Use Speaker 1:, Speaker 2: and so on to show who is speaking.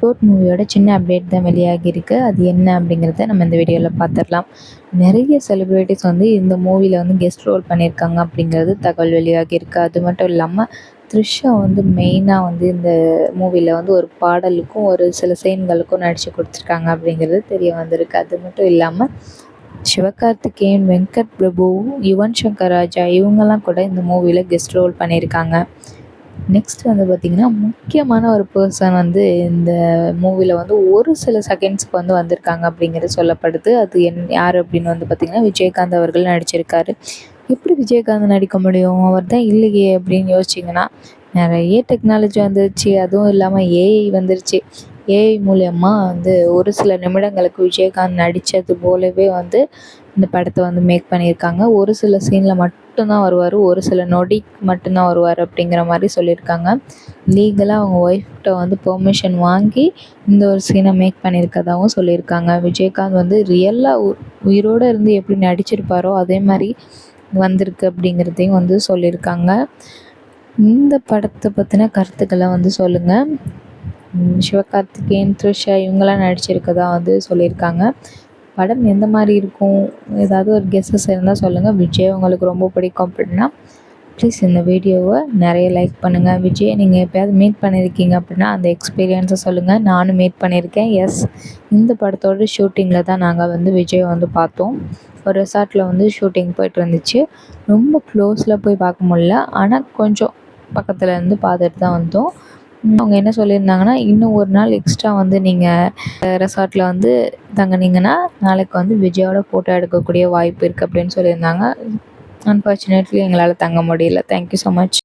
Speaker 1: Code மூவியோட சின்ன update தான் வெளியாகியிருக்கு. அது என்ன அப்படிங்கிறத நம்ம இந்த வீடியோவில் பார்த்துடலாம். நிறைய செலிப்ரிட்டிஸ் வந்து இந்த மூவியில் வந்து கெஸ்ட் ரோல் பண்ணியிருக்காங்க அப்படிங்கிறது தகவல் வெளியாகியிருக்கு. அது மட்டும் இல்லாமல் த்ரிஷா வந்து மெயினாக வந்து இந்த மூவியில் வந்து ஒரு பாடலுக்கும் ஒரு சில சீன்களுக்கும் நடித்து கொடுத்துருக்காங்க அப்படிங்கிறது தெரிய வந்திருக்கு. அது மட்டும் இல்லாமல் சிவகார்த்திகேயன், வெங்கட் பிரபு, யுவன் சங்கர் ராஜா இவங்கெல்லாம் கூட இந்த மூவியில் கெஸ்ட் ரோல் பண்ணியிருக்காங்க. நெக்ஸ்ட் வந்து பார்த்திங்கன்னா முக்கியமான ஒரு பர்சன் வந்து இந்த மூவியில் வந்து ஒரு சில செகண்ட்ஸ்க்கு வந்து வந்திருக்காங்க அப்படிங்கிறது சொல்லப்படுது. அது யார் அப்படின்னு வந்து பார்த்திங்கன்னா விஜயகாந்த் அவர்கள் நடிச்சிருக்காரு. எப்படி விஜயகாந்த் நடிக்க முடியும், அவர் தான் இல்லையே அப்படின்னு யோசிச்சிங்கன்னா, நிறைய டெக்னாலஜி வந்துருச்சு. அதுவும் இல்லாமல் ஏஐ வந்துருச்சு. ஏஐ மூலயமா வந்து ஒரு சில நிமிடங்களுக்கு விஜயகாந்த் நடித்தது போலவே வந்து இந்த படத்தை வந்து மேக் பண்ணியிருக்காங்க. ஒரு சில சீனில் மட்டும்தான் வருவார், ஒரு சில நொடிக்கு மட்டும்தான் வருவார் அப்படிங்கிற மாதிரி சொல்லியிருக்காங்க. லீகலாக அவங்க ஒய்ஃப்கிட்ட வந்து பெர்மிஷன் வாங்கி இந்த ஒரு சீனை மேக் பண்ணியிருக்கதாகவும் சொல்லியிருக்காங்க. விஜயகாந்த் வந்து ரியலாக உயிரோடு இருந்து எப்படி நடிச்சிருப்பாரோ அதே மாதிரி வந்திருக்கு அப்படிங்கிறதையும் வந்து சொல்லியிருக்காங்க. இந்த படத்தை பற்றின கருத்துக்களை வந்து சொல்லுங்கள். சிவகார்த்திகேயன், த்ரிஷா இவங்கெல்லாம் நடிச்சிருக்கதா வந்து சொல்லியிருக்காங்க. படம் எந்த மாதிரி இருக்கும், ஏதாவது ஒரு கெஸ்ஸஸ் இருந்தால் சொல்லுங்கள். விஜய் உங்களுக்கு ரொம்ப பிடிக்கும் அப்படின்னா ப்ளீஸ் இந்த வீடியோவை நிறைய லைக் பண்ணுங்கள். விஜயை நீங்கள் எப்போயாவது மீட் பண்ணியிருக்கீங்க அப்படின்னா அந்த எக்ஸ்பீரியன்ஸை சொல்லுங்கள். நானும் மீட் பண்ணியிருக்கேன். எஸ், இந்த படத்தோட ஷூட்டிங்கில் தான் நாங்கள் வந்து விஜயை வந்து பார்த்தோம். ஒரு ரெசார்ட்டில் வந்து ஷூட்டிங் போய்ட்டு வந்துச்சு. ரொம்ப க்ளோஸில் போய் பார்க்க முடியல, ஆனால் கொஞ்சம் பக்கத்தில் இருந்து பார்த்துட்டு தான் வந்தோம். அவங்க என்ன சொல்லியிருந்தாங்கன்னா, இன்னும் ஒரு நாள் எக்ஸ்ட்ரா வந்து நீங்கள் ரெசார்ட்டில் வந்து தங்கினீங்கன்னா நாளைக்கு வந்து விஜயோட ஃபோட்டோ எடுக்கக்கூடிய வாய்ப்பு இருக்குது அப்படின்னு சொல்லியிருந்தாங்க. அன்ஃபார்ச்சுனேட்லி எங்களால் தங்க முடியல. Thank you so much.